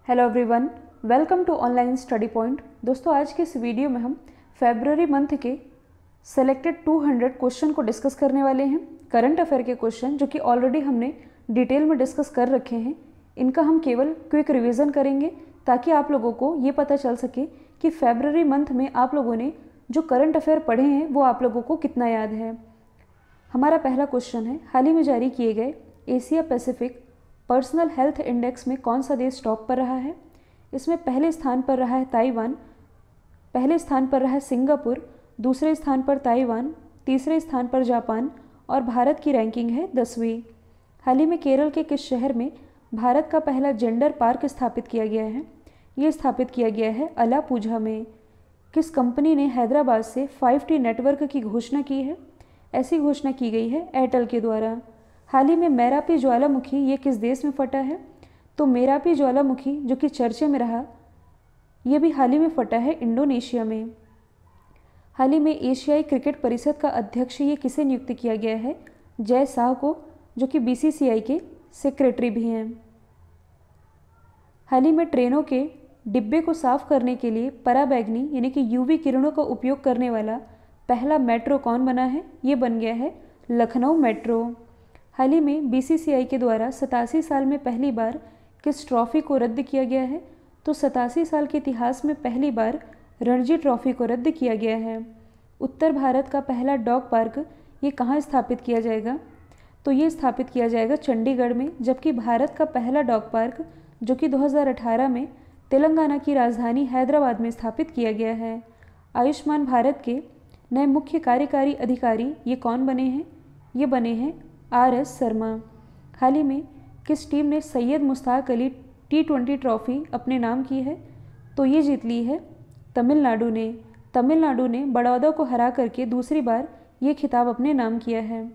Hello everyone, welcome to online study point. दोस्तों, आज के इस वीडियो में हम फेब्रुअरी मंथ के सेलेक्टेड 200 क्वेश्चन को डिस्कस करने वाले हैं। करंट अफेयर के क्वेश्चन जो कि ऑलरेडी हमने डिटेल में डिस्कस कर रखे हैं, इनका हम केवल क्विक रिवीजन करेंगे ताकि आप लोगों को ये पता चल सके कि फेब्रुअरी मंथ में आप लोगों ने जो करंट अफेयर पढ़े हैं वो आप लोगों को कितना याद है। हमारा पहला क्वेश्चन है, हाल ही में जारी किए गए Asia Pacific personal health index में कौन सा देश टॉप पर रहा है। इसमें पहले स्थान पर रहा है ताइवान, पहले स्थान पर रहा है सिंगापुर, दूसरे स्थान पर ताइवान, तीसरे स्थान पर जापान और भारत की रैंकिंग है 10वीं। हाल ही में केरल के किस शहर में भारत का पहला जेंडर पार्क स्थापित किया गया है। ये स्थापित किया गया है अलापुझा में। किस कंपनी ने हैदराबाद से 5G नेटवर्क की घोषणा की है। ऐसी घोषणा की गई है एयरटेल के द्वारा। हाल ही में मेरापी ज्वालामुखी ये किस देश में फटा है। तो मेरापी ज्वालामुखी जो कि चर्चे में रहा, ये भी हाल ही में फटा है इंडोनेशिया में। हाल ही में एशियाई क्रिकेट परिषद का अध्यक्ष ये किसे नियुक्त किया गया है। जय शाह को, जो कि BCCI के सेक्रेटरी भी हैं। हाल ही में ट्रेनों के डिब्बे को साफ करने के लिए पराबैंगनी यानी कि UV किरणों का उपयोग करने वाला पहला मेट्रो कौन बना है। ये बन गया है लखनऊ मेट्रो। हाल ही में BCCI के द्वारा 87 साल में पहली बार किस ट्रॉफी को रद्द किया गया है। तो 87 साल के इतिहास में पहली बार रणजी ट्रॉफी को रद्द किया गया है। उत्तर भारत का पहला डॉग पार्क ये कहाँ स्थापित किया जाएगा। तो ये स्थापित किया जाएगा चंडीगढ़ में। जबकि भारत का पहला डॉग पार्क जो कि 2018 में तेलंगाना की राजधानी हैदराबाद में स्थापित किया गया है। आयुष्मान भारत के नए मुख्य कार्यकारी अधिकारी ये कौन बने हैं। ये बने हैं RS शर्मा। हाल ही में किस टीम ने सैयद मुश्ताक अली T20 ट्रॉफी अपने नाम की है। तो ये जीत ली है तमिलनाडु ने। तमिलनाडु ने बड़ौदा को हरा करके दूसरी बार ये खिताब अपने नाम किया है।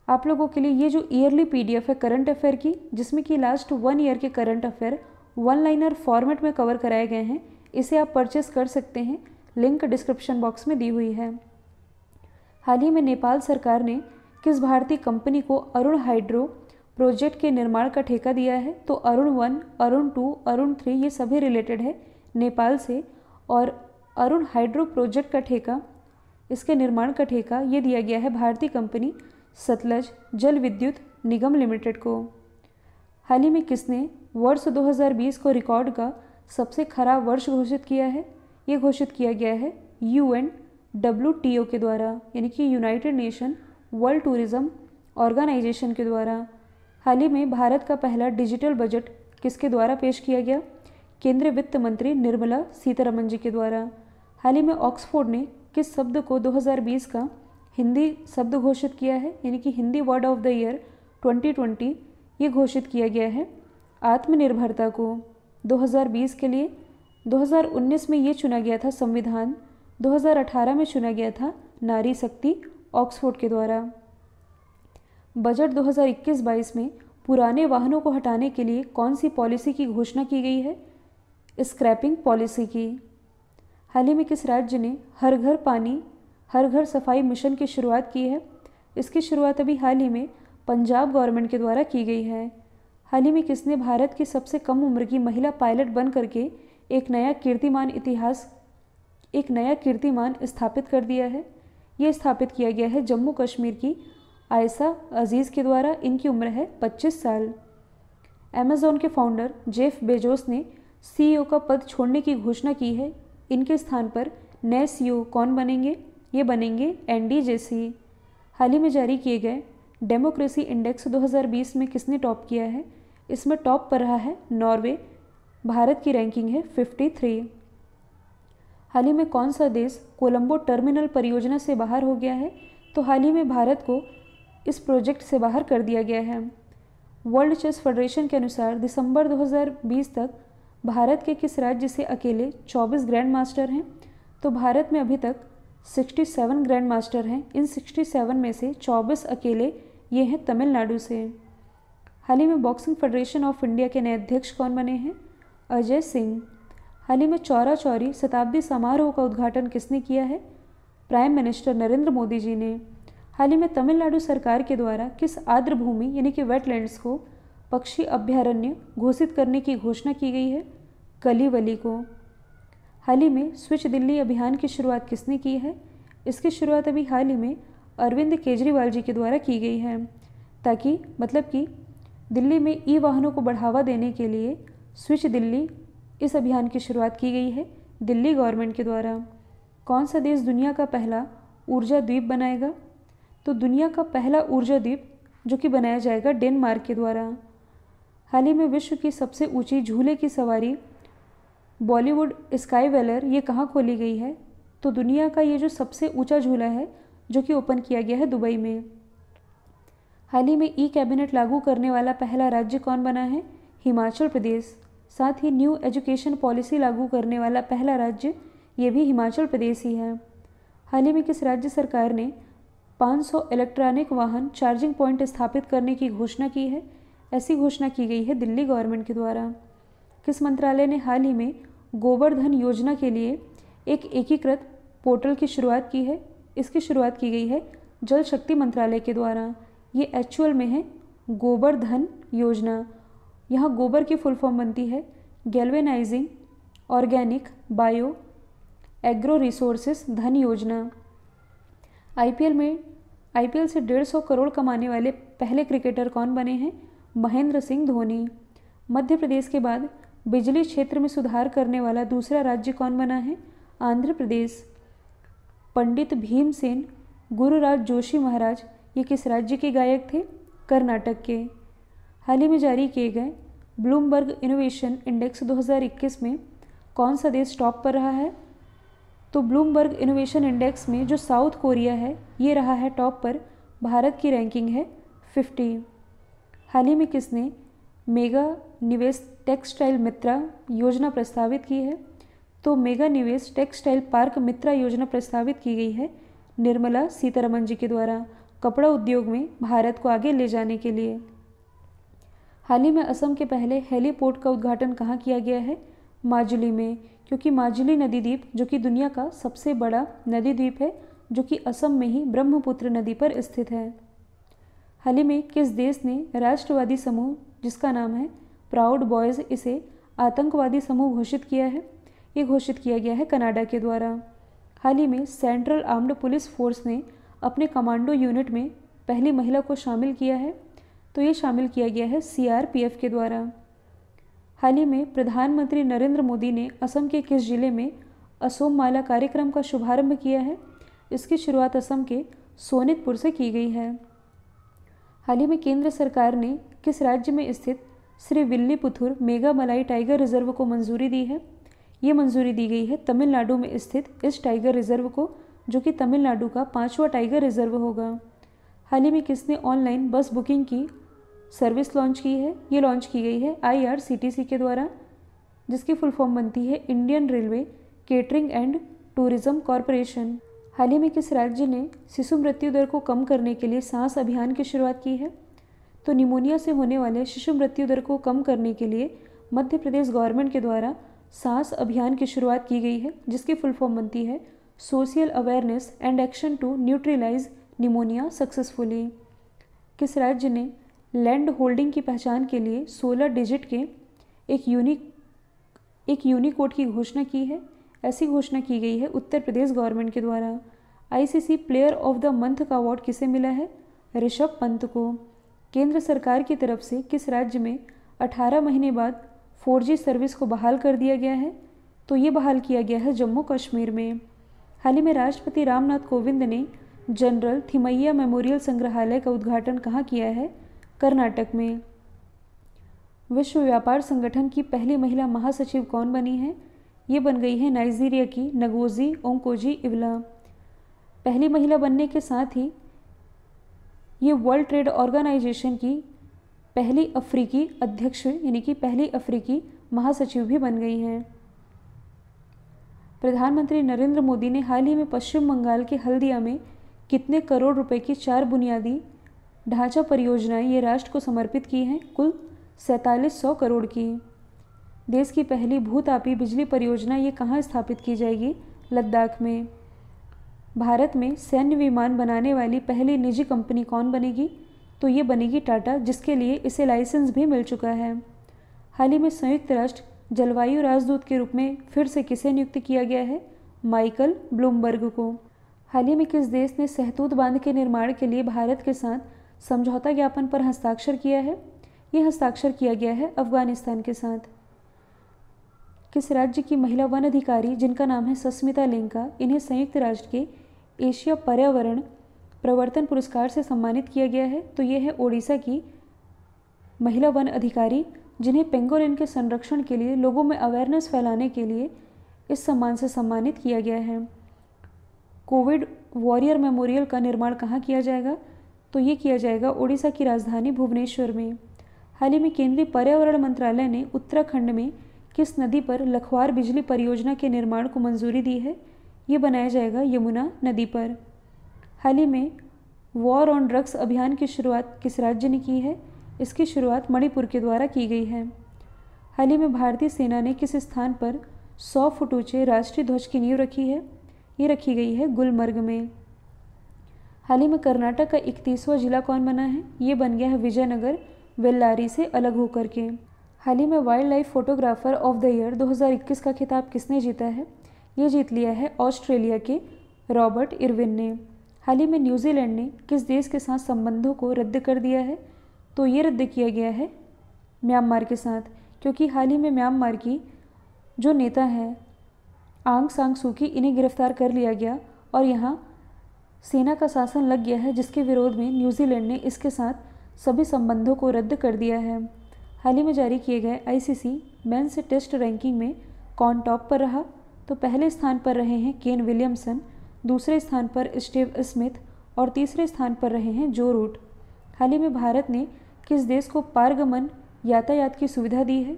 आप लोगों के लिए ये जो ईयरली PDF है करंट अफेयर की, जिसमें कि लास्ट 1 ईयर के करंट अफेयर 1 लाइनर फॉर्मेट में कवर कराए गए हैं, इसे आप परचेस कर सकते हैं। लिंक डिस्क्रिप्शन बॉक्स में दी हुई है। हाल ही में नेपाल सरकार ने किस भारतीय कंपनी को अरुण हाइड्रो प्रोजेक्ट के निर्माण का ठेका दिया है। तो अरुण 1, अरुण 2, अरुण 3 ये सभी रिलेटेड है नेपाल से। और अरुण हाइड्रो प्रोजेक्ट का ठेका, इसके निर्माण का ठेका ये दिया गया है भारतीय कंपनी सतलज जल विद्युत निगम लिमिटेड को। हाल ही में किसने वर्ष 2020 को रिकॉर्ड का सबसे खराब वर्ष घोषित किया है। ये घोषित किया गया है UNWTO के द्वारा, यानी कि United Nation World Tourism Organization के द्वारा। हाल ही में भारत का पहला डिजिटल बजट किसके द्वारा पेश किया गया। केंद्रीय वित्त मंत्री निर्मला सीतारमण जी के द्वारा। हाल ही में ऑक्सफोर्ड ने किस शब्द को 2020 का हिंदी शब्द घोषित किया है, यानी कि Hindi word of the year 2020 ये घोषित किया गया है आत्मनिर्भरता को 2020 के लिए। 2019 में ये चुना गया था संविधान, 2018 में चुना गया था नारी शक्ति ऑक्सफोर्ड के द्वारा। बजट 2021-22 में पुराने वाहनों को हटाने के लिए कौन सी पॉलिसी की घोषणा की गई है। स्क्रैपिंग पॉलिसी की। हाल ही में किस राज्य ने हर घर पानी हर घर सफाई मिशन की शुरुआत की है। इसकी शुरुआत अभी हाल ही में पंजाब गवर्नमेंट के द्वारा की गई है। हाल ही में किसने भारत की सबसे कम उम्र की महिला पायलट बन करके एक नया कीर्तिमान स्थापित कर दिया है। ये स्थापित किया गया है जम्मू कश्मीर की आयशा अजीज़ के द्वारा। इनकी उम्र है 25 साल। अमेज़ॉन के फाउंडर जेफ बेजोस ने CEO का पद छोड़ने की घोषणा की है। इनके स्थान पर नए CEO कौन बनेंगे। ये बनेंगे एंडी जेसी। हाल ही में जारी किए गए डेमोक्रेसी इंडेक्स 2020 में किसने टॉप किया है। इसमें टॉप पर रहा है नॉर्वे। भारत की रैंकिंग है 53। हाल ही में कौन सा देश कोलंबो टर्मिनल परियोजना से बाहर हो गया है। तो हाल ही में भारत को इस प्रोजेक्ट से बाहर कर दिया गया है। वर्ल्ड चेस फेडरेशन के अनुसार दिसंबर 2020 तक भारत के किस राज्य से अकेले 24 ग्रैंड मास्टर हैं। तो भारत में अभी तक 67 ग्रैंड मास्टर हैं। इन 67 में से 24 अकेले ये हैं तमिलनाडु से। हाल ही में बॉक्सिंग फेडरेशन ऑफ इंडिया के नए अध्यक्ष कौन बने हैं। अजय सिंह। हाल ही में चौरा चौरी शताब्दी समारोह का उद्घाटन किसने किया है। प्राइम मिनिस्टर नरेंद्र मोदी जी ने। हाल ही में तमिलनाडु सरकार के द्वारा किस आर्द्र भूमि यानी कि वेटलैंड्स को पक्षी अभयारण्य घोषित करने की घोषणा की गई है? कलिवली को। हाल ही में स्विच दिल्ली अभियान की शुरुआत किसने की है? इसकी शुरुआत अभी हाल ही में अरविंद केजरीवाल जी के द्वारा की गई है, ताकि मतलब कि दिल्ली में ई वाहनों को बढ़ावा देने के लिए स्विच दिल्ली इस अभियान की शुरुआत की गई है दिल्ली गवर्नमेंट के द्वारा। कौन सा देश दुनिया का पहला ऊर्जा द्वीप बनाएगा? तो दुनिया का पहला ऊर्जा द्वीप जो कि बनाया जाएगा डेनमार्क के द्वारा। हाल ही में विश्व की सबसे ऊंची झूले की सवारी बॉलीवुड स्काई वेलर ये कहाँ खोली गई है? तो दुनिया का ये जो सबसे ऊंचा झूला है जो कि ओपन किया गया है दुबई में। हाल ही में ई कैबिनेट लागू करने वाला पहला राज्य कौन बना है? हिमाचल प्रदेश। साथ ही न्यू एजुकेशन पॉलिसी लागू करने वाला पहला राज्य ये भी हिमाचल प्रदेश ही है। हाल ही में किस राज्य सरकार ने 500 इलेक्ट्रॉनिक वाहन चार्जिंग पॉइंट स्थापित करने की घोषणा की है? ऐसी घोषणा की गई है दिल्ली गवर्नमेंट के द्वारा। किस मंत्रालय ने हाल ही में गोबर धन योजना के लिए एक एकीकृत पोर्टल की शुरुआत की है? इसकी शुरुआत की गई है जल शक्ति मंत्रालय के द्वारा। ये एक्चुअल में है गोबर धन योजना। यहाँ गोबर की फुल फॉर्म बनती है galvanising organic bio agro resources धन योजना। आईपीएल से 150 करोड़ कमाने वाले पहले क्रिकेटर कौन बने हैं? महेंद्र सिंह धोनी। मध्य प्रदेश के बाद बिजली क्षेत्र में सुधार करने वाला दूसरा राज्य कौन बना है? आंध्र प्रदेश। पंडित भीमसेन गुरुराज जोशी महाराज ये किस राज्य के गायक थे? कर्नाटक के। हाल ही में जारी किए गए ब्लूमबर्ग इनोवेशन इंडेक्स 2021 में कौन सा देश टॉप पर रहा है? तो ब्लूमबर्ग इनोवेशन इंडेक्स में जो साउथ कोरिया है ये रहा है टॉप पर। भारत की रैंकिंग है 50। हाल ही में किसने मेगा निवेश टेक्सटाइल मित्रा योजना प्रस्तावित की है? तो मेगा निवेश टेक्सटाइल पार्क मित्रा योजना प्रस्तावित की गई है निर्मला सीतारमण जी के द्वारा कपड़ा उद्योग में भारत को आगे ले जाने के लिए। हाल ही में असम के पहले हेलीपोर्ट का उद्घाटन कहाँ किया गया है? माजुली में, क्योंकि माजुली नदी द्वीप जो कि दुनिया का सबसे बड़ा नदी द्वीप है जो कि असम में ही ब्रह्मपुत्र नदी पर स्थित है। हाल ही में किस देश ने राष्ट्रवादी समूह जिसका नाम है प्राउड बॉयज़ इसे आतंकवादी समूह घोषित किया है? ये घोषित किया गया है कनाडा के द्वारा। हाल ही में सेंट्रल आर्म्ड पुलिस फोर्स ने अपने कमांडो यूनिट में पहली महिला को शामिल किया है? तो ये शामिल किया गया है सीआरपीएफ के द्वारा। हाल ही में प्रधानमंत्री नरेंद्र मोदी ने असम के किस जिले में असोम माला कार्यक्रम का शुभारंभ किया है? इसकी शुरुआत असम के सोनितपुर से की गई है। हाल ही में केंद्र सरकार ने किस राज्य में स्थित श्री विल्लीपुथुर मेगा मलाई टाइगर रिजर्व को मंजूरी दी है? ये मंजूरी दी गई है तमिलनाडु में स्थित इस टाइगर रिजर्व को जो कि तमिलनाडु का 5वां टाइगर रिजर्व होगा। हाल ही में किसने ऑनलाइन बस बुकिंग की सर्विस लॉन्च की है? ये लॉन्च की गई है IRCTC के द्वारा, जिसकी फुल फॉर्म बनती है Indian railway catering and tourism corporation. हाल ही में किस राज्य ने शिशु मृत्यु दर को कम करने के लिए सांस अभियान की शुरुआत की है? तो निमोनिया से होने वाले शिशु मृत्यु दर को कम करने के लिए मध्य प्रदेश गवर्नमेंट के द्वारा सांस अभियान की शुरुआत की गई है, जिसकी फुल फॉर्म बनती है social awareness and action to neutralise pneumonia successfully. किस राज्य ने लैंड होल्डिंग की पहचान के लिए 16 डिजिट के एक यूनिकोड की घोषणा की है? ऐसी घोषणा की गई है उत्तर प्रदेश गवर्नमेंट के द्वारा। ICC player of the month का अवार्ड किसे मिला है? ऋषभ पंत को। केंद्र सरकार की तरफ से किस राज्य में 18 महीने बाद 4G सर्विस को बहाल कर दिया गया है? तो ये बहाल किया गया है जम्मू कश्मीर में। हाल ही में राष्ट्रपति रामनाथ कोविंद ने जनरल थिमैया मेमोरियल संग्रहालय का उद्घाटन कहाँ किया है? कर्नाटक में। विश्व व्यापार संगठन की पहली महिला महासचिव कौन बनी है? ये बन गई है नाइजीरिया की नगोजी ओंकोजी-इवेला। पहली महिला बनने के साथ ही ये वर्ल्ड ट्रेड ऑर्गेनाइजेशन की पहली अफ्रीकी अध्यक्ष यानी कि पहली अफ्रीकी महासचिव भी बन गई हैं। प्रधानमंत्री नरेंद्र मोदी ने हाल ही में पश्चिम बंगाल के हल्दिया में कितने करोड़ रुपए की 4 बुनियादी ढांचा परियोजनाएं ये राष्ट्र को समर्पित की हैं? कुल 4700 करोड़ की। देश की पहली भूतापी बिजली परियोजना ये कहाँ स्थापित की जाएगी? लद्दाख में। भारत में सैन्य विमान बनाने वाली पहली निजी कंपनी कौन बनेगी? तो ये बनेगी टाटा, जिसके लिए इसे लाइसेंस भी मिल चुका है। हाल ही में संयुक्त राष्ट्र जलवायु राजदूत के रूप में फिर से किसे नियुक्त किया गया है? माइकल ब्लूमबर्ग को। हाल ही में किस देश ने सहतूत बांध के निर्माण के लिए भारत के साथ समझौता ज्ञापन पर हस्ताक्षर किया है? ये हस्ताक्षर किया गया है अफगानिस्तान के साथ। किस राज्य की महिला वन अधिकारी जिनका नाम है सस्मिता लेंका, इन्हें संयुक्त राष्ट्र के एशिया पर्यावरण प्रवर्तन पुरस्कार से सम्मानित किया गया है? तो ये है ओडिशा की महिला वन अधिकारी, जिन्हें पेंगोलिन के संरक्षण के लिए लोगों में अवेयरनेस फैलाने के लिए इस सम्मान से सम्मानित किया गया है। कोविड वॉरियर मेमोरियल का निर्माण कहाँ किया जाएगा? तो ये किया जाएगा ओडिशा की राजधानी भुवनेश्वर में। हाल ही में केंद्रीय पर्यावरण मंत्रालय ने उत्तराखंड में किस नदी पर लखवार बिजली परियोजना के निर्माण को मंजूरी दी है? ये बनाया जाएगा यमुना नदी पर। हाल ही में वॉर ऑन ड्रग्स अभियान की शुरुआत किस राज्य ने की है? इसकी शुरुआत मणिपुर के द्वारा की गई है। हाल ही में भारतीय सेना ने किस स्थान पर 100 फुट ऊंचे राष्ट्रीय ध्वज की नींव रखी है? ये रखी गई है गुलमर्ग में। हाल ही में कर्नाटक का 31वां जिला कौन बना है? ये बन गया है विजयनगर, बेल्लारी से अलग होकर के। हाल ही में wild life photographer of the year 2021 का खिताब किसने जीता है? ये जीत लिया है ऑस्ट्रेलिया के रॉबर्ट इरविन ने। हाल ही में न्यूजीलैंड ने किस देश के साथ संबंधों को रद्द कर दिया है? तो ये रद्द किया गया है म्यांमार के साथ, क्योंकि हाल ही में म्यांमार की जो नेता है आंग सान सू की, इन्हें गिरफ्तार कर लिया गया और यहाँ सेना का शासन लग गया है, जिसके विरोध में न्यूजीलैंड ने इसके साथ सभी संबंधों को रद्द कर दिया है। हाल ही में जारी किए गए आईसीसी मेंस टेस्ट रैंकिंग में कौन टॉप पर रहा? तो पहले स्थान पर रहे हैं केन विलियमसन, दूसरे स्थान पर स्टीव स्मिथ और तीसरे स्थान पर रहे हैं जो रूट। हाल ही में भारत ने किस देश को पारगमन यातायात की सुविधा दी है?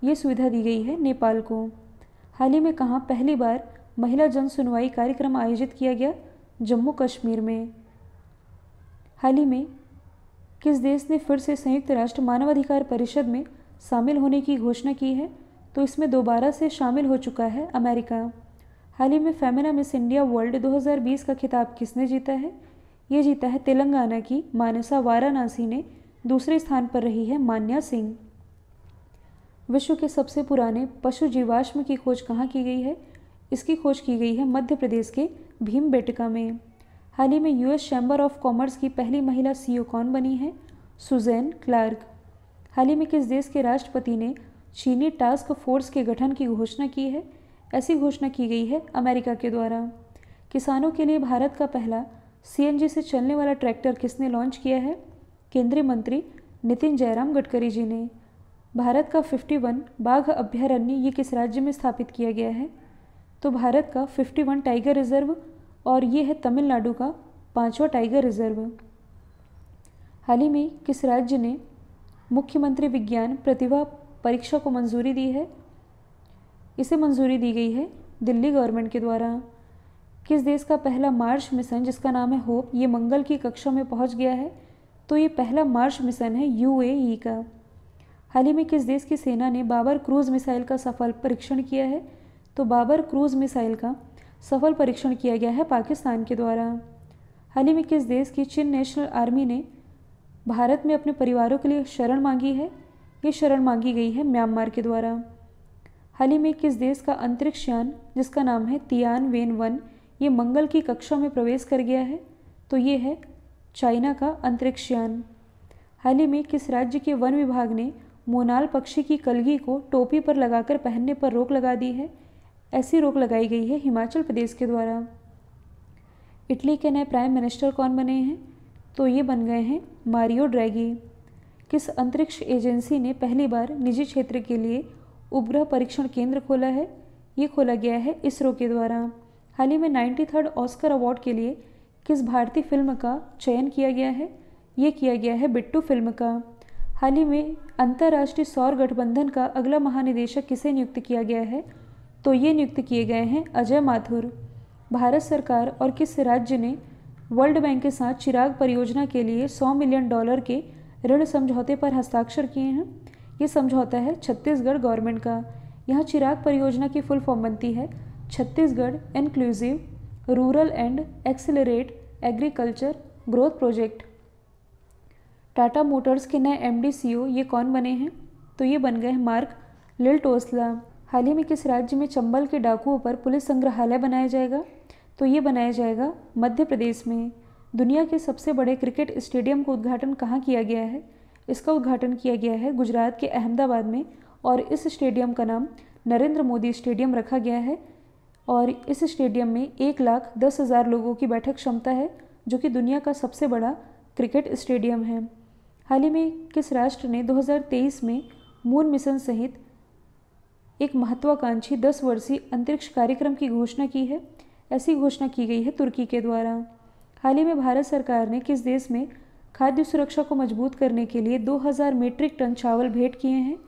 ये सुविधा दी गई है नेपाल को। हाल ही में कहाँ पहली बार महिला जन सुनवाई कार्यक्रम आयोजित किया गया? जम्मू कश्मीर में। हाल ही में किस देश ने फिर से संयुक्त राष्ट्र मानवाधिकार परिषद में शामिल होने की घोषणा की है? तो इसमें दोबारा से शामिल हो चुका है अमेरिका। हाल ही में फेमिना मिस इंडिया वर्ल्ड 2020 का खिताब किसने जीता है? ये जीता है तेलंगाना की मानसा वाराणसी ने, दूसरे स्थान पर रही है मान्या सिंह। विश्व के सबसे पुराने पशु जीवाश्म की खोज कहाँ की गई है? इसकी खोज की गई है मध्य प्रदेश के भीमबेटका में। हाल ही में यूएस चैम्बर ऑफ कॉमर्स की पहली महिला सीईओ कौन बनी है? Suzanne Clark. हाल ही में किस देश के राष्ट्रपति ने चीनी टास्क फोर्स के गठन की घोषणा की है? ऐसी घोषणा की गई है अमेरिका के द्वारा। किसानों के लिए भारत का पहला सीएनजी से चलने वाला ट्रैक्टर किसने लॉन्च किया है? केंद्रीय मंत्री नितिन जयराम गडकरी जी ने। भारत का 51 बाघ अभ्यारण्य ये किस राज्य में स्थापित किया गया है? तो भारत का 51 टाइगर रिजर्व, और ये है तमिलनाडु का 5वां टाइगर रिजर्व। हाल ही में किस राज्य ने मुख्यमंत्री विज्ञान प्रतिभा परीक्षा को मंजूरी दी है? इसे मंजूरी दी गई है दिल्ली गवर्नमेंट के द्वारा। किस देश का पहला मार्स मिशन जिसका नाम है होप, ये मंगल की कक्षा में पहुंच गया है? तो ये पहला मार्स मिशन है यूएई का। हाल ही में किस देश की सेना ने बाबर क्रूज मिसाइल का सफल परीक्षण किया है? तो बाबर क्रूज मिसाइल का सफल परीक्षण किया गया है पाकिस्तान के द्वारा। हाल ही में किस देश की चिन नेशनल आर्मी ने भारत में अपने परिवारों के लिए शरण मांगी है? ये शरण मांगी गई है म्यांमार के द्वारा। हाल ही में किस देश का अंतरिक्ष यान जिसका नाम है तियानवेन-1 ये मंगल की कक्षा में प्रवेश कर गया है? तो ये है चाइना का अंतरिक्ष यान। हाल ही में किस राज्य के वन विभाग ने मोनाल पक्षी की कलगी को टोपी पर लगाकर पहनने पर रोक लगा दी है? ऐसी रोक लगाई गई है हिमाचल प्रदेश के द्वारा। इटली के नए प्राइम मिनिस्टर कौन बने हैं? तो ये बन गए हैं मारियो ड्रैगी। किस अंतरिक्ष एजेंसी ने पहली बार निजी क्षेत्र के लिए उपग्रह परीक्षण केंद्र खोला है? ये खोला गया है इसरो के द्वारा। हाल ही में 93rd ऑस्कर अवार्ड के लिए किस भारतीय फिल्म का चयन किया गया है? ये किया गया है बिट्टू फिल्म का। हाल ही में अंतर्राष्ट्रीय सौर गठबंधन का अगला महानिदेशक किसे नियुक्त किया गया है? तो ये नियुक्त किए गए हैं अजय माथुर। भारत सरकार और किस राज्य ने वर्ल्ड बैंक के साथ चिराग परियोजना के लिए $100 मिलियन के ऋण समझौते पर हस्ताक्षर किए हैं? ये समझौता है छत्तीसगढ़ गवर्नमेंट का। यहाँ चिराग परियोजना की फुल फॉर्म बनती है Chhattisgarh inclusive rural and accelerate agriculture growth project. Tata Motors के नए एमडी सीईओ ये कौन बने हैं? तो ये बन गए हैं मार्क लिल्टोस्ला। हाल ही में किस राज्य में चंबल के डाकुओं पर पुलिस संग्रहालय बनाया जाएगा? तो ये बनाया जाएगा मध्य प्रदेश में। दुनिया के सबसे बड़े क्रिकेट स्टेडियम का उद्घाटन कहाँ किया गया है? इसका उद्घाटन किया गया है गुजरात के अहमदाबाद में और इस स्टेडियम का नाम नरेंद्र मोदी स्टेडियम रखा गया है और इस स्टेडियम में 1,10,000 लोगों की बैठक क्षमता है, जो कि दुनिया का सबसे बड़ा क्रिकेट स्टेडियम है। हाल ही में किस राष्ट्र ने 2023 में मून मिशन सहित एक महत्वाकांक्षी 10 वर्षीय अंतरिक्ष कार्यक्रम की घोषणा की है? ऐसी घोषणा की गई है तुर्की के द्वारा। हाल ही में भारत सरकार ने किस देश में खाद्य सुरक्षा को मजबूत करने के लिए 2000 मीट्रिक टन चावल भेंट किए हैं?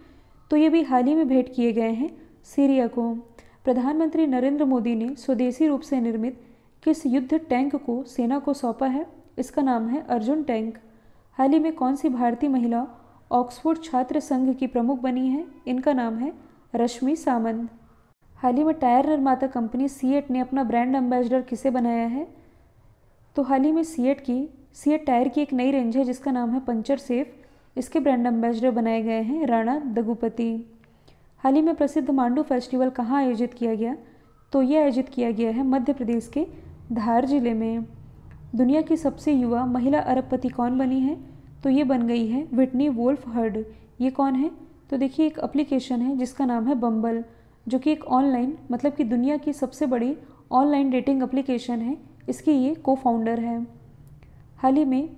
तो ये भी हाल ही में भेंट किए गए हैं सीरिया को। प्रधानमंत्री नरेंद्र मोदी ने स्वदेशी रूप से निर्मित किस युद्ध टैंक को सेना को सौंपा है? इसका नाम है अर्जुन टैंक। हाल ही में कौन सी भारतीय महिला ऑक्सफोर्ड छात्र संघ की प्रमुख बनी है? इनका नाम है रश्मि सामंत। हाल ही में टायर निर्माता कंपनी सीएट ने अपना ब्रांड एम्बेसडर किसे बनाया है? तो हाल ही में सीएट टायर की एक नई रेंज है जिसका नाम है पंचर सेफ। इसके ब्रांड एम्बेसडर बनाए गए हैं राणा दगुपति। हाल ही में प्रसिद्ध मांडू फेस्टिवल कहाँ आयोजित किया गया? तो ये आयोजित किया गया है मध्य प्रदेश के धार जिले में। दुनिया की सबसे युवा महिला अरबपति कौन बनी है? तो ये बन गई है व्हिटनी वोल्फ हर्ड। ये कौन है? तो देखिए एक एप्लीकेशन है जिसका नाम है बम्बल, जो कि एक ऑनलाइन मतलब कि दुनिया की सबसे बड़ी ऑनलाइन डेटिंग एप्लीकेशन है। इसकी ये को फाउंडर है। हाल ही में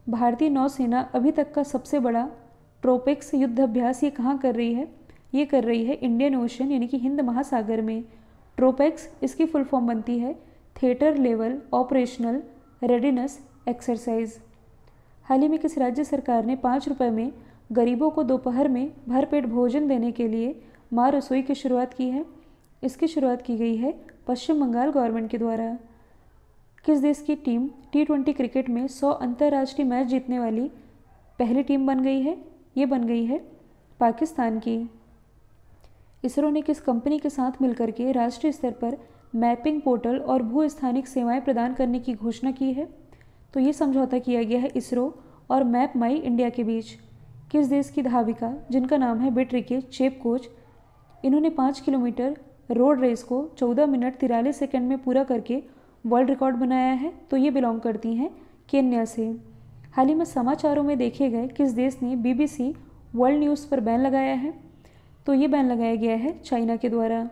भारतीय नौसेना अभी तक का सबसे बड़ा ट्रोपेक्स युद्ध अभ्यास ये कहाँ कर रही है? ये कर रही है इंडियन ओशन यानी कि हिंद महासागर में। ट्रोपेक्स इसकी फुल फॉर्म बनती है theatre level operational readiness exercise. हाल ही में किस राज्य सरकार ने 5 रुपये में गरीबों को दोपहर में भरपेट भोजन देने के लिए माँ रसोई की शुरुआत की है? इसकी शुरुआत की गई है पश्चिम बंगाल गवर्नमेंट के द्वारा। किस देश की टीम T20 क्रिकेट में 100 अंतर्राष्ट्रीय मैच जीतने वाली पहली टीम बन गई है? ये बन गई है पाकिस्तान की। इसरो ने किस कंपनी के साथ मिलकर के राष्ट्रीय स्तर पर मैपिंग पोर्टल और भू स्थानिक सेवाएं प्रदान करने की घोषणा की है? तो ये समझौता किया गया है इसरो और मैप माई इंडिया के बीच। किस देश की धाविका जिनका नाम है बिट्रिके चेपकोच, इन्होंने 5 किलोमीटर रोड रेस को 14 मिनट 43 सेकंड में पूरा करके वर्ल्ड रिकॉर्ड बनाया है? तो ये बिलोंग करती हैं केन्या से। हाल ही में समाचारों में देखे गए किस देश ने BBC वर्ल्ड न्यूज़ पर बैन लगाया है? तो ये बैन लगाया गया है चाइना के द्वारा।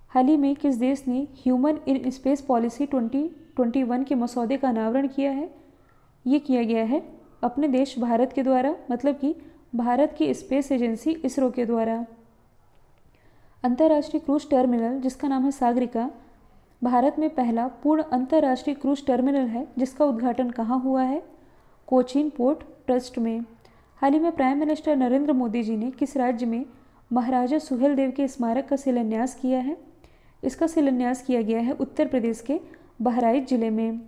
हाल ही में किस देश ने ह्यूमन इन स्पेस पॉलिसी 2021 के मसौदे का अनावरण किया है? ये किया गया है अपने देश भारत के द्वारा, मतलब कि भारत की स्पेस एजेंसी इसरो के द्वारा। अंतर्राष्ट्रीय क्रूज टर्मिनल जिसका नाम है सागरिका भारत में पहला पूर्ण अंतर्राष्ट्रीय क्रूज टर्मिनल है, जिसका उद्घाटन कहाँ हुआ है? कोचीन पोर्ट ट्रस्ट में। हाल ही में प्राइम मिनिस्टर नरेंद्र मोदी जी ने किस राज्य में महाराजा सुहेलदेव के स्मारक का शिलान्यास किया है? इसका शिलान्यास किया गया है उत्तर प्रदेश के बहराइच जिले में।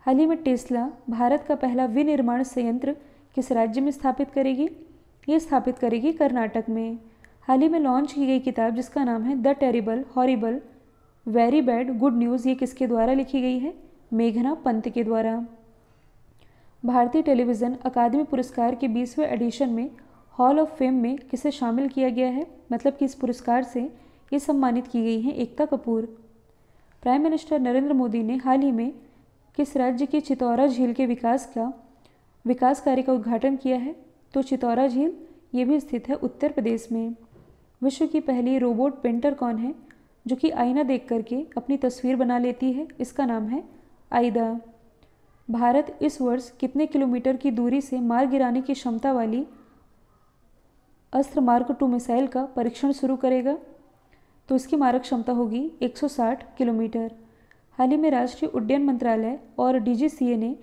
हाल ही में टेस्ला भारत का पहला विनिर्माण संयंत्र किस राज्य में स्थापित करेगी? ये स्थापित करेगी कर्नाटक में। हाल ही में लॉन्च की गई किताब जिसका नाम है the terrible horrible very bad good news, ये किसके द्वारा लिखी गई है? मेघना पंत के द्वारा। भारतीय टेलीविज़न अकादमी पुरस्कार के 20वें एडिशन में हॉल ऑफ फेम में किसे शामिल किया गया है? मतलब कि इस पुरस्कार से ये सम्मानित की गई हैं एकता कपूर। प्राइम मिनिस्टर नरेंद्र मोदी ने हाल ही में किस राज्य की चितौरा झील के विकास कार्य का उद्घाटन किया है? तो चितौरा झील ये भी स्थित है उत्तर प्रदेश में। विश्व की पहली रोबोट पेंटर कौन है जो कि आईना देख करके अपनी तस्वीर बना लेती है? इसका नाम है आइदा। भारत इस वर्ष कितने किलोमीटर की दूरी से मार गिराने की क्षमता वाली अस्त्र मार्क 2 मिसाइल का परीक्षण शुरू करेगा? तो इसकी मारक क्षमता होगी 160 किलोमीटर। हाल ही में राष्ट्रीय उड्डयन मंत्रालय और DGCA ने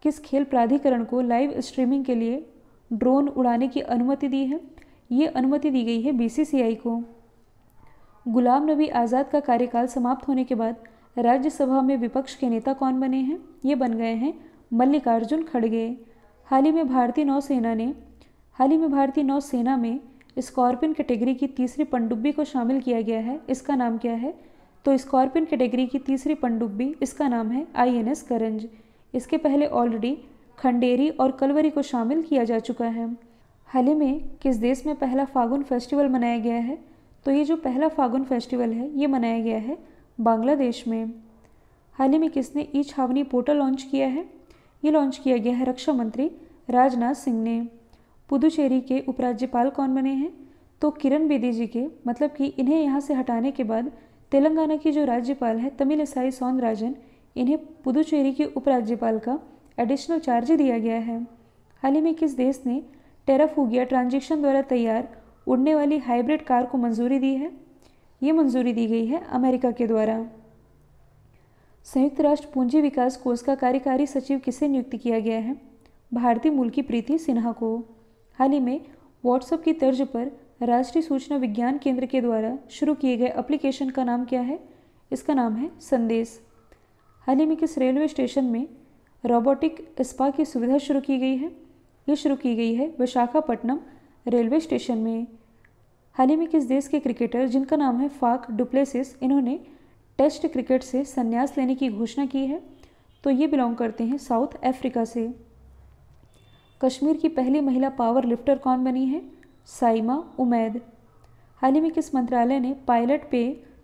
किस खेल प्राधिकरण को लाइव स्ट्रीमिंग के लिए ड्रोन उड़ाने की अनुमति दी है? ये अनुमति दी गई है BCCI को। गुलाम नबी आज़ाद का कार्यकाल समाप्त होने के बाद राज्यसभा में विपक्ष के नेता कौन बने हैं? ये बन गए हैं मल्लिकार्जुन खड़गे। हाल ही में भारतीय नौसेना में स्कॉर्पियन कैटेगरी की तीसरी पनडुब्बी को शामिल किया गया है। इसका नाम क्या है? तो स्कॉर्पियन कैटेगरी की तीसरी पनडुब्बी इसका नाम है INS करंज। इसके पहले ऑलरेडी खंडेरी और कलवरी को शामिल किया जा चुका है। हाल ही में किस देश में पहला फागुन फेस्टिवल मनाया गया है? तो ये जो पहला फागुन फेस्टिवल है ये मनाया गया है बांग्लादेश में। हाल ही में किसने ई छावनी पोर्टल लॉन्च किया है? ये लॉन्च किया गया है रक्षा मंत्री राजनाथ सिंह ने। पुदुचेरी के उपराज्यपाल कौन बने हैं? तो किरण बेदी जी के, मतलब कि इन्हें यहाँ से हटाने के बाद तेलंगाना की जो राज्यपाल है तमिलिसाई सौंदरराजन, इन्हें पुदुचेरी के उपराज्यपाल का एडिशनल चार्ज दिया गया है। हाल ही में किस देश ने टेराफूगिया ट्रांजैक्शन द्वारा तैयार उड़ने वाली हाइब्रिड कार को मंजूरी दी है? ये मंजूरी दी गई है अमेरिका के द्वारा। संयुक्त राष्ट्र पूंजी विकास कोष का कार्यकारी सचिव किसे नियुक्त किया गया है? भारतीय मूल की प्रीति सिन्हा को। हाल ही में व्हाट्सएप की तर्ज पर राष्ट्रीय सूचना विज्ञान केंद्र के द्वारा शुरू किए गए एप्लीकेशन का नाम क्या है? इसका नाम है संदेश। हाल ही में किस रेलवे स्टेशन में रोबोटिक स्पा की सुविधा शुरू की गई है? ये शुरू की गई है विशाखापट्टनम रेलवे स्टेशन में। हाल ही में किस देश के क्रिकेटर जिनका नाम है फाफ डुप्लेसिस, इन्होंने टेस्ट क्रिकेट से संन्यास लेने की घोषणा की है? तो ये बिलोंग करते हैं साउथ अफ्रीका से। कश्मीर की पहली महिला पावर लिफ्टर कौन बनी है? साइमा उमैद। हाल ही में किस मंत्रालय ने पायलट पे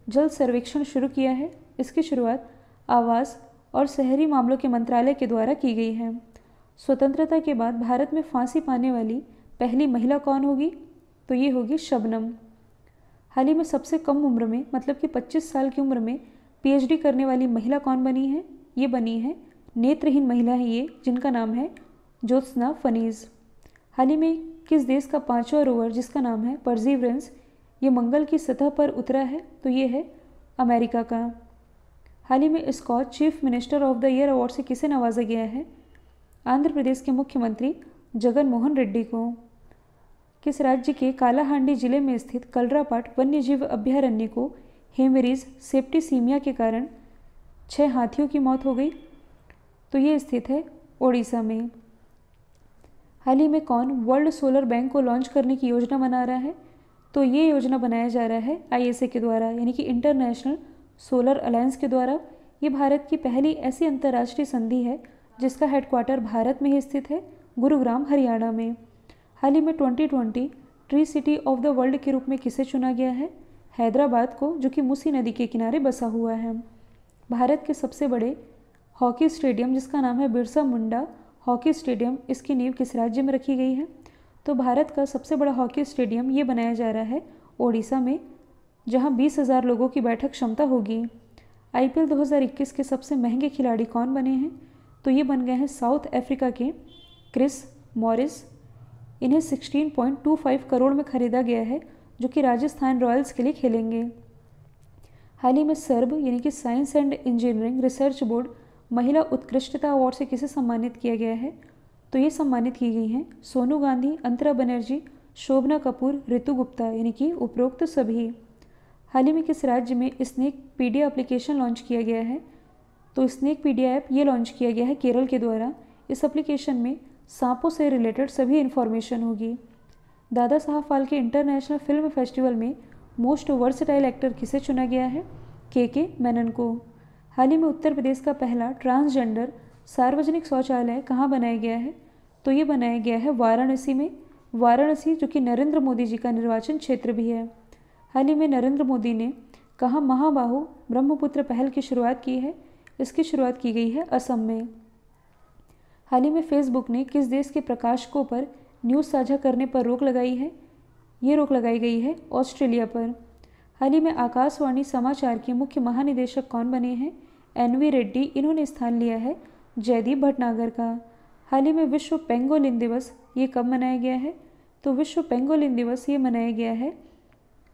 जल सर्वेक्षण शुरू किया है? इसकी शुरुआत आवास और शहरी मामलों के मंत्रालय के द्वारा की गई है। स्वतंत्रता के बाद भारत में फांसी पाने वाली पहली महिला कौन होगी? तो ये होगी शबनम। हाल ही में सबसे कम उम्र में, मतलब कि 25 साल की उम्र में पीएचडी करने वाली महिला कौन बनी है? ये बनी है नेत्रहीन महिला है ये, जिनका नाम है ज्योत्सना फनीज। हाल ही में किस देश का 5वां रोवर जिसका नाम है परसीवरेंस, ये मंगल की सतह पर उतरा है? तो ये है अमेरिका का। हाल ही में Skoch Chief Minister of the Year award से किसे नवाजा गया है? आंध्र प्रदेश के मुख्यमंत्री जगन मोहन रेड्डी को। किस राज्य के कालाहांडी जिले में स्थित कलरापाट वन्यजीव अभयारण्य को हेमरेज सेप्टिसीमिया के कारण 6 हाथियों की मौत हो गई? तो ये स्थित है ओडिशा में। हाल ही में कौन वर्ल्ड सोलर बैंक को लॉन्च करने की योजना बना रहा है? तो ये योजना बनाया जा रहा है आईएसए के द्वारा, यानी कि इंटरनेशनल सोलर अलायंस के द्वारा। ये भारत की पहली ऐसी अंतर्राष्ट्रीय संधि है जिसका हेडक्वार्टर भारत में ही स्थित है, गुरुग्राम हरियाणा में। हाल ही में 2020 tree city of the world के रूप में किसे चुना गया है? हैदराबाद को, जो कि मूसी नदी के किनारे बसा हुआ है। भारत के सबसे बड़े हॉकी स्टेडियम जिसका नाम है बिरसा मुंडा हॉकी स्टेडियम, इसकी नींव किस राज्य में रखी गई है? तो भारत का सबसे बड़ा हॉकी स्टेडियम ये बनाया जा रहा है ओडिशा में, जहां 20,000 लोगों की बैठक क्षमता होगी। आईपीएल 2021 के सबसे महंगे खिलाड़ी कौन बने हैं? तो ये बन गए हैं साउथ अफ्रीका के क्रिस मॉरिस। इन्हें 16.25 करोड़ में खरीदा गया है, जो कि राजस्थान रॉयल्स के लिए खेलेंगे। हाल ही में सर्ब यानी कि science and engineering research board महिला उत्कृष्टता अवार्ड से किसे सम्मानित किया गया है? तो ये सम्मानित की गई हैं सोनू गांधी, अंतरा बनर्जी, शोभना कपूर, ऋतु गुप्ता, यानी कि उपरोक्त सभी। हाल ही में किस राज्य में स्नेक पीडिया एप्लीकेशन लॉन्च किया गया है? तो स्नेक पीडिया ऐप ये लॉन्च किया गया है केरल के द्वारा। इस एप्लीकेशन में सांपों से रिलेटेड सभी इन्फॉर्मेशन होगी। Dada Saheb Phalke international film festival में मोस्ट वर्सटाइल एक्टर किसे चुना गया है? के मेनन को। हाल ही में उत्तर प्रदेश का पहला ट्रांसजेंडर सार्वजनिक शौचालय कहाँ बनाया गया है? तो ये बनाया गया है वाराणसी में। वाराणसी जो कि नरेंद्र मोदी जी का निर्वाचन क्षेत्र भी है। हाल ही में नरेंद्र मोदी ने कहाँ महाबाहु ब्रह्मपुत्र पहल की शुरुआत की है? इसकी शुरुआत की गई है असम में। हाल ही में फेसबुक ने किस देश के प्रकाशकों पर न्यूज़ साझा करने पर रोक लगाई है? ये रोक लगाई गई है ऑस्ट्रेलिया पर। हाल ही में आकाशवाणी समाचार के मुख्य महानिदेशक कौन बने हैं? एनवी रेड्डी। इन्होंने स्थान लिया है जयदीप भटनागर का। हाल ही में विश्व पेंगोलिन दिवस ये कब मनाया गया है? तो विश्व पेंगोलिन दिवस ये मनाया गया है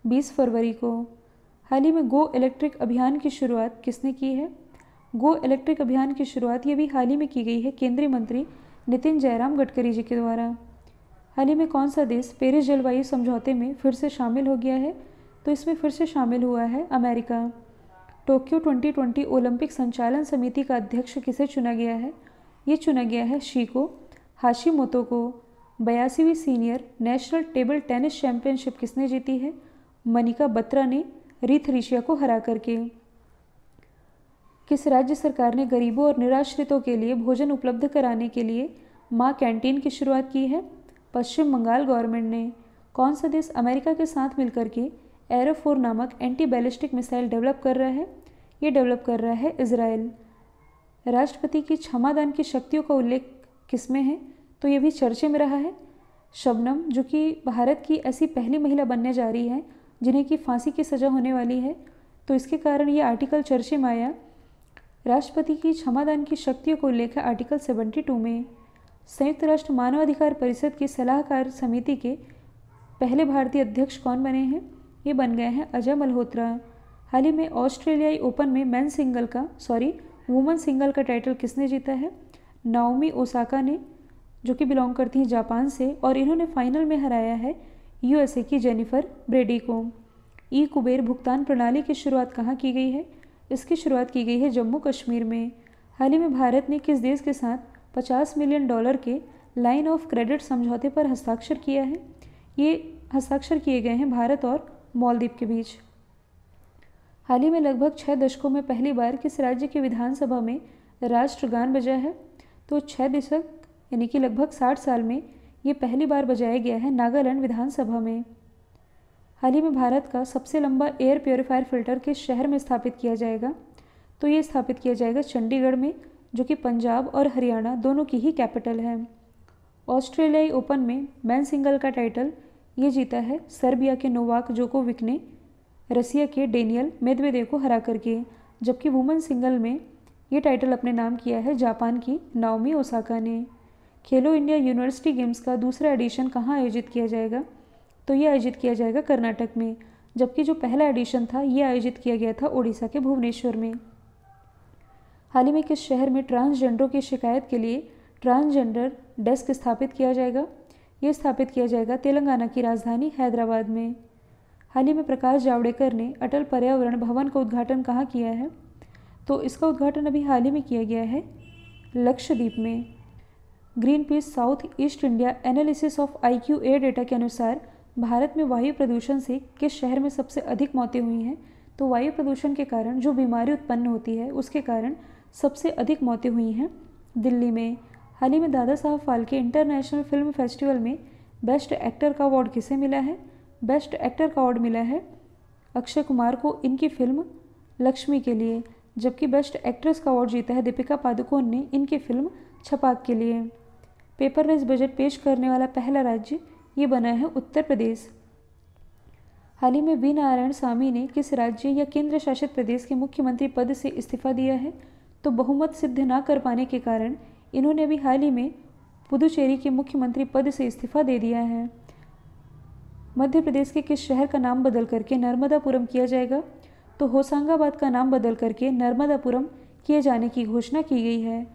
20 फरवरी को। हाल ही में गो इलेक्ट्रिक अभियान की शुरुआत किसने की है? गो इलेक्ट्रिक अभियान की शुरुआत ये भी हाल ही में की गई है केंद्रीय मंत्री नितिन जयराम गडकरी जी के द्वारा। हाल ही में कौन सा देश पेरिस जलवायु समझौते में फिर से शामिल हो गया है? तो इसमें फिर से शामिल हुआ है अमेरिका। टोक्यो 2020 ओलंपिक संचालन समिति का अध्यक्ष किसे चुना गया है? ये चुना गया है शिको हाशिमोतो को। 82वीं senior national table tennis championship किसने जीती है? मनिका बत्रा ने रीथ ऋषिया को हरा करके। किस राज्य सरकार ने गरीबों और निराश्रितों के लिए भोजन उपलब्ध कराने के लिए माँ कैंटीन की शुरुआत की है? पश्चिम बंगाल गवर्नमेंट ने। कौन सा देश अमेरिका के साथ मिलकर के एरोफोर नामक एंटी बैलिस्टिक मिसाइल डेवलप कर रहा है? ये डेवलप कर रहा है इजराइल। राष्ट्रपति की क्षमादान की शक्तियों का उल्लेख किसमें है? तो ये भी चर्चे में रहा है। शबनम, जो कि भारत की ऐसी पहली महिला बनने जा रही है जिन्हें की फांसी की सज़ा होने वाली है, तो इसके कारण ये आर्टिकल चर्चे में आया। राष्ट्रपति की क्षमादान की शक्तियों को उल्लेख है आर्टिकल 72 में। संयुक्त राष्ट्र मानवाधिकार परिषद की सलाहकार समिति के पहले भारतीय अध्यक्ष कौन बने हैं? ये बन गए हैं अजय मल्होत्रा। हाल ही में ऑस्ट्रेलियाई ओपन में वुमेन सिंगल का टाइटल किसने जीता है? नाओमी ओसाका ने, जो कि बिलोंग करती हैं जापान से, और इन्होंने फाइनल में हराया है यूएसए की जेनिफर ब्रेडी को। ई कुबेर भुगतान प्रणाली की शुरुआत कहाँ की गई है? इसकी शुरुआत की गई है जम्मू कश्मीर में। हाल ही में भारत ने किस देश के साथ $50 मिलियन के लाइन ऑफ क्रेडिट समझौते पर हस्ताक्षर किया है? ये हस्ताक्षर किए गए हैं भारत और मालदीव के बीच। हाल ही में लगभग 6 दशकों में पहली बार किस राज्य की विधानसभा में राष्ट्रगान बजा है? तो 6 दशक यानी कि लगभग 60 साल में ये पहली बार बजाया गया है नागालैंड विधानसभा में। हाल ही में भारत का सबसे लंबा एयर प्योरीफायर फिल्टर किस शहर में स्थापित किया जाएगा? तो ये स्थापित किया जाएगा चंडीगढ़ में, जो कि पंजाब और हरियाणा दोनों की ही कैपिटल है। ऑस्ट्रेलियाई ओपन में मैन सिंगल का टाइटल ये जीता है सर्बिया के नोवाक जोकोविक ने रसिया के डेनियल मेदवेदेव को हरा करके, जबकि वुमेन सिंगल में ये टाइटल अपने नाम किया है जापान की नाओमी ओसाका ने। खेलो इंडिया यूनिवर्सिटी गेम्स का दूसरा एडिशन कहाँ आयोजित किया जाएगा? तो ये आयोजित किया जाएगा कर्नाटक में, जबकि जो पहला एडिशन था ये आयोजित किया गया था ओडिशा के भुवनेश्वर में। हाल ही में किस शहर में ट्रांसजेंडरों की शिकायत के लिए ट्रांसजेंडर डेस्क स्थापित किया जाएगा? ये स्थापित किया जाएगा तेलंगाना की राजधानी हैदराबाद में। हाल ही में प्रकाश जावड़ेकर ने अटल पर्यावरण भवन का उद्घाटन कहाँ किया है? तो इसका उद्घाटन अभी हाल ही में किया गया है लक्षद्वीप में। Green peas south east India analysis of IQA data के अनुसार भारत में वायु प्रदूषण से किस शहर में सबसे अधिक मौतें हुई हैं? तो वायु प्रदूषण के कारण जो बीमारी उत्पन्न होती है उसके कारण सबसे अधिक मौतें हुई हैं दिल्ली में। हाल ही में Dada Saheb Phalke international film festival में बेस्ट एक्टर का अवार्ड किसे मिला है? बेस्ट एक्टर का अवार्ड मिला है अक्षय कुमार को इनकी फिल्म लक्ष्मी के लिए, जबकि बेस्ट एक्ट्रेस का अवार्ड जीता है दीपिका पादुकोण ने इनकी फिल्म छपाक के लिए। पेपरलेस बजट पेश करने वाला पहला राज्य ये बना है उत्तर प्रदेश। हाल ही में वी नारायण स्वामी ने किस राज्य या केंद्र शासित प्रदेश के मुख्यमंत्री पद से इस्तीफा दिया है? तो बहुमत सिद्ध न कर पाने के कारण इन्होंने अभी हाल ही में पुदुचेरी के मुख्यमंत्री पद से इस्तीफा दे दिया है। मध्य प्रदेश के किस शहर का नाम बदल करके नर्मदापुरम किया जाएगा? तो होशंगाबाद का नाम बदल करके नर्मदापुरम किए जाने की घोषणा की गई है।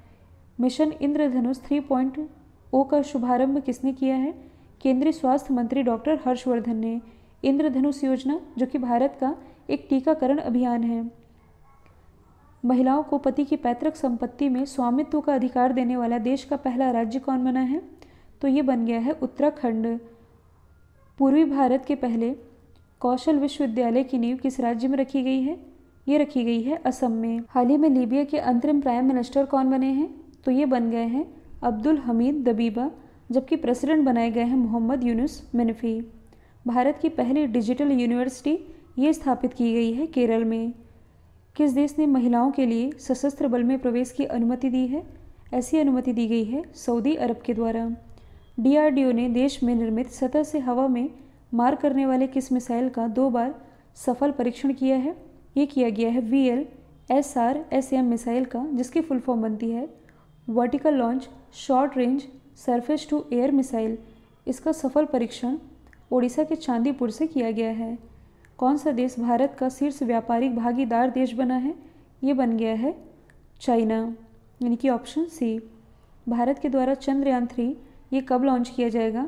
मिशन इंद्रधनुष 3.0 का शुभारंभ किसने किया है? केंद्रीय स्वास्थ्य मंत्री डॉक्टर हर्षवर्धन ने। इंद्रधनुष योजना, जो कि भारत का एक टीकाकरण अभियान है। महिलाओं को पति की पैतृक संपत्ति में स्वामित्व का अधिकार देने वाला देश का पहला राज्य कौन बना है? तो ये बन गया है उत्तराखंड। पूर्वी भारत के पहले कौशल विश्वविद्यालय की नींव किस राज्य में रखी गई है? ये रखी गई है असम में। हाल ही में लीबिया के अंतरिम प्राइम मिनिस्टर कौन बने हैं? तो ये बन गए हैं अब्दुल हमीद दबीबा, जबकि प्रेसिडेंट बनाए गए हैं मोहम्मद यूनुस मिन्फी। भारत की पहली डिजिटल यूनिवर्सिटी ये स्थापित की गई है केरल में। किस देश ने महिलाओं के लिए सशस्त्र बल में प्रवेश की अनुमति दी है? ऐसी अनुमति दी गई है सऊदी अरब के द्वारा। DRDO ने देश में निर्मित सतह से हवा में मार करने वाले किस मिसाइल का 2 बार सफल परीक्षण किया है? ये किया गया है VLSR-SM मिसाइल का, जिसकी फुल फॉर्म बनती है vertical launch short range surface to air missile. इसका सफल परीक्षण ओडिशा के चांदीपुर से किया गया है। कौन सा देश भारत का शीर्ष व्यापारिक भागीदार देश बना है? ये बन गया है चाइना, यानी कि ऑप्शन सी। भारत के द्वारा चंद्रयान 3 ये कब लॉन्च किया जाएगा?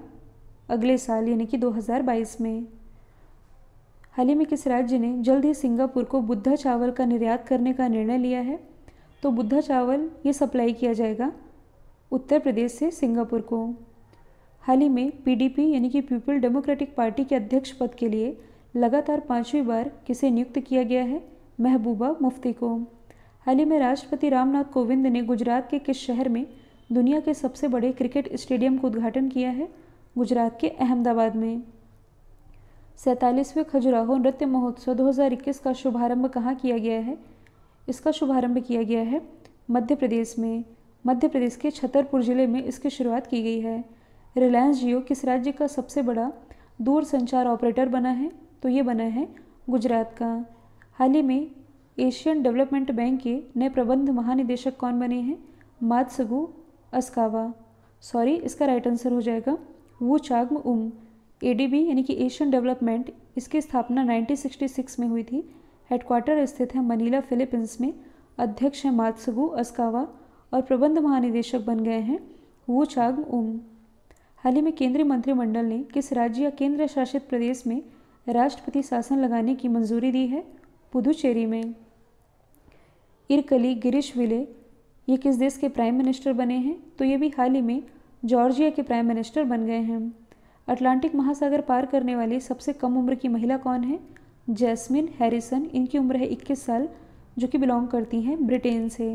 अगले साल, यानी कि 2022 में। हाल ही में किस राज्य ने जल्द ही सिंगापुर को बुद्धा चावल का निर्यात करने का निर्णय लिया है? तो बुद्धा चावल ये सप्लाई किया जाएगा उत्तर प्रदेश से सिंगापुर को। हाल ही में PDP यानी कि पीपल डेमोक्रेटिक पार्टी के अध्यक्ष पद के लिए लगातार 5वीं बार किसे नियुक्त किया गया है? महबूबा मुफ्ती को। हाल ही में राष्ट्रपति रामनाथ कोविंद ने गुजरात के किस शहर में दुनिया के सबसे बड़े क्रिकेट स्टेडियम का उद्घाटन किया है? गुजरात के अहमदाबाद में। 47वें खजुराहो नृत्य महोत्सव 2021 का शुभारंभ कहाँ किया गया है? इसका शुभारंभ किया गया है मध्य प्रदेश में। मध्य प्रदेश के छतरपुर जिले में इसकी शुरुआत की गई है। रिलायंस जियो किस राज्य का सबसे बड़ा दूरसंचार ऑपरेटर बना है? तो ये बना है गुजरात का। हाल ही में एशियन डेवलपमेंट बैंक के नए प्रबंध महानिदेशक कौन बने हैं? मात्सुगु अस्कावा, सॉरी इसका राइट आंसर हो जाएगा वू चांग उम। एडीबी यानी कि एशियन डेवलपमेंट, इसकी स्थापना 1966 में हुई थी। हेडक्वार्टर स्थित है मनीला, फिलीपींस में। अध्यक्ष हैं मात्सुगु अस्कावा और प्रबंध महानिदेशक बन गए हैं वू चांग उम। हाल ही में केंद्रीय मंत्रिमंडल ने किस राज्य या केंद्र शासित प्रदेश में राष्ट्रपति शासन लगाने की मंजूरी दी है? पुदुचेरी में। इरकली गिरिशविले ये किस देश के प्राइम मिनिस्टर बने हैं? तो ये भी हाल ही में जॉर्जिया के प्राइम मिनिस्टर बन गए हैं। अटलांटिक महासागर पार करने वाली सबसे कम उम्र की महिला कौन है? जैस्मिन हैरिसन, इनकी उम्र है 21 साल, जो कि बिलोंग करती हैं ब्रिटेन से।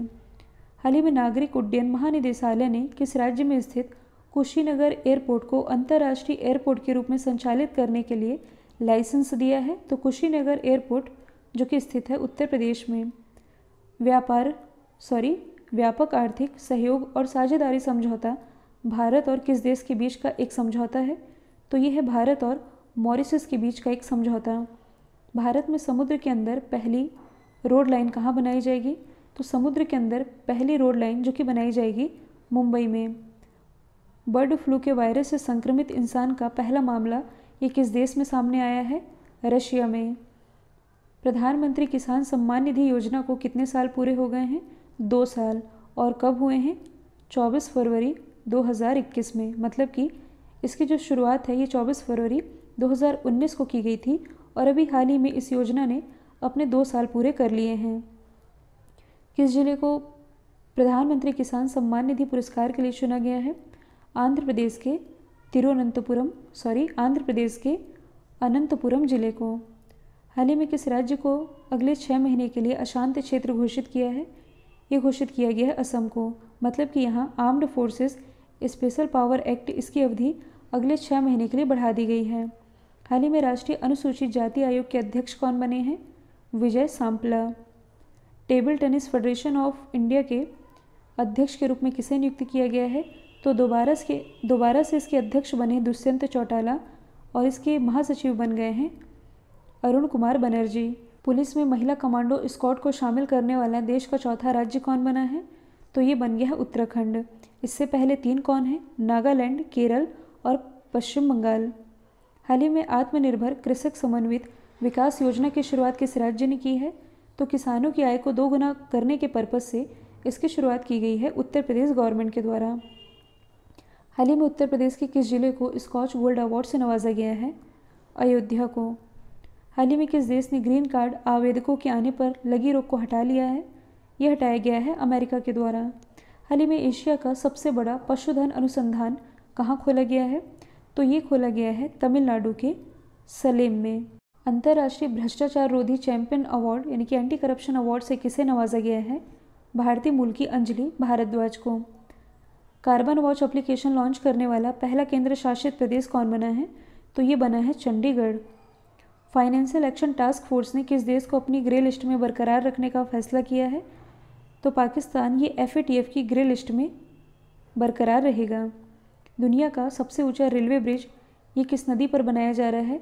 हाल ही में नागरिक उड्डयन महानिदेशालय ने किस राज्य में स्थित कुशीनगर एयरपोर्ट को अंतर्राष्ट्रीय एयरपोर्ट के रूप में संचालित करने के लिए लाइसेंस दिया है? तो कुशीनगर एयरपोर्ट जो कि स्थित है उत्तर प्रदेश में। व्यापक आर्थिक सहयोग और साझेदारी समझौता भारत और किस देश के बीच का एक समझौता है? तो ये है भारत और मॉरिशस के बीच का एक समझौता। भारत में समुद्र के अंदर पहली रोड लाइन कहाँ बनाई जाएगी? तो समुद्र के अंदर पहली रोड लाइन जो कि बनाई जाएगी मुंबई में। बर्ड फ्लू के वायरस से संक्रमित इंसान का पहला मामला ये किस देश में सामने आया है? रशिया में। प्रधानमंत्री किसान सम्मान निधि योजना को कितने साल पूरे हो गए हैं? 2 साल। और कब हुए हैं? 24 फरवरी 2021 में। मतलब कि इसकी जो शुरुआत है ये 24 फरवरी 2019 को की गई थी और अभी हाल ही में इस योजना ने अपने 2 साल पूरे कर लिए हैं। किस जिले को प्रधानमंत्री किसान सम्मान निधि पुरस्कार के लिए चुना गया है? आंध्र प्रदेश के अनंतपुरम जिले को। हाल ही में किस राज्य को अगले 6 महीने के लिए अशांत क्षेत्र घोषित किया है? ये घोषित किया गया है असम को। मतलब कि यहाँ armed forces special power act, इसकी अवधि अगले 6 महीने के लिए बढ़ा दी गई है। हाल ही में राष्ट्रीय अनुसूचित जाति आयोग के अध्यक्ष कौन बने हैं? Vijay Sampla. Table tennis federation of India के अध्यक्ष के रूप में किसे नियुक्त किया गया है? तो दोबारा से इसके अध्यक्ष बने दुष्यंत चौटाला और इसके महासचिव बन गए हैं अरुण कुमार बनर्जी। पुलिस में महिला कमांडो स्क्वाड को शामिल करने वाला देश का चौथा राज्य कौन बना है? तो ये बन गया है उत्तराखंड। इससे पहले 3 कौन हैं? नागालैंड, केरल और पश्चिम बंगाल। हाल ही में आत्मनिर्भर कृषक समन्वित विकास योजना की शुरुआत किस राज्य ने की है? तो किसानों की आय को 2 गुना करने के पर्पज से इसकी शुरुआत की गई है उत्तर प्रदेश गवर्नमेंट के द्वारा। हाल ही में उत्तर प्रदेश के किस जिले को स्कॉच गोल्ड अवार्ड से नवाजा गया है? अयोध्या को। हाल ही में किस देश ने ग्रीन कार्ड आवेदकों के आने पर लगी रोक को हटा लिया है? यह हटाया गया है अमेरिका के द्वारा। हाल ही में एशिया का सबसे बड़ा पशुधन अनुसंधान कहाँ खोला गया है? तो ये खोला गया है तमिलनाडु के सलेम में। अंतर्राष्ट्रीय भ्रष्टाचार रोधी चैंपियन अवार्ड यानी कि एंटी करप्शन अवार्ड से किसे नवाजा गया है? भारतीय मूल की अंजलि भारद्वाज को। कार्बन वॉच एप्लीकेशन लॉन्च करने वाला पहला केंद्र शासित प्रदेश कौन बना है? तो ये बना है Chandigarh. Financial action task force ने किस देश को अपनी ग्रे लिस्ट में बरकरार रखने का फैसला किया है? तो पाकिस्तान ये FATF की ग्रे लिस्ट में बरकरार रहेगा। दुनिया का सबसे ऊंचा रेलवे ब्रिज ये किस नदी पर बनाया जा रहा है?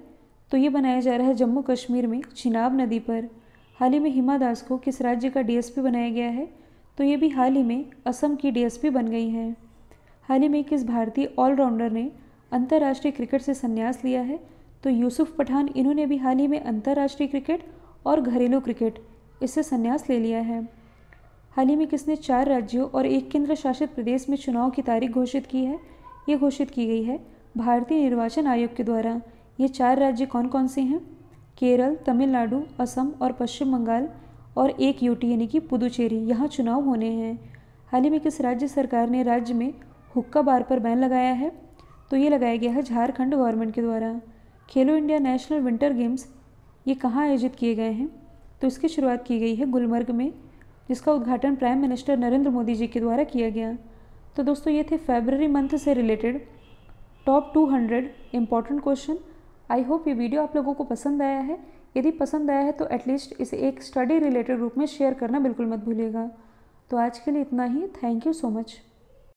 तो ये बनाया जा रहा है जम्मू कश्मीर में चिनाब नदी पर। हाल ही में हिमा दास को किस राज्य का DSP बनाया गया है? तो ये भी हाल ही में असम की DSP बन गई हैं। हाल ही में किस भारतीय ऑलराउंडर ने अंतर्राष्ट्रीय क्रिकेट से संन्यास लिया है? तो यूसुफ पठान, इन्होंने भी हाल ही में अंतर्राष्ट्रीय क्रिकेट और घरेलू क्रिकेट इससे संन्यास ले लिया है। हाल ही में किसने 4 राज्यों और 1 केंद्र शासित प्रदेश में चुनाव की तारीख घोषित की है? ये घोषित की गई है भारतीय निर्वाचन आयोग के द्वारा। ये 4 राज्य कौन कौन से हैं? केरल, तमिलनाडु, असम और पश्चिम बंगाल और 1 UT यानी कि पुदुचेरी, यहाँ चुनाव होने हैं। हाल ही में किस राज्य सरकार ने राज्य में हुक्का बार पर बैन लगाया है? तो ये लगाया गया है झारखंड गवर्नमेंट के द्वारा। खेलो इंडिया नेशनल विंटर गेम्स ये कहाँ आयोजित किए गए हैं? तो इसकी शुरुआत की गई है गुलमर्ग में, जिसका उद्घाटन प्राइम मिनिस्टर नरेंद्र मोदी जी के द्वारा किया गया। तो दोस्तों ये थे फरवरी मंथ से related top 200 important question. I hope ये वीडियो आप लोगों को पसंद आया है। यदि पसंद आया है तो एटलीस्ट इसे एक स्टडी रिलेटेड रूप में शेयर करना बिल्कुल मत भूलिएगा। तो आज के लिए इतना ही। Thank you so much.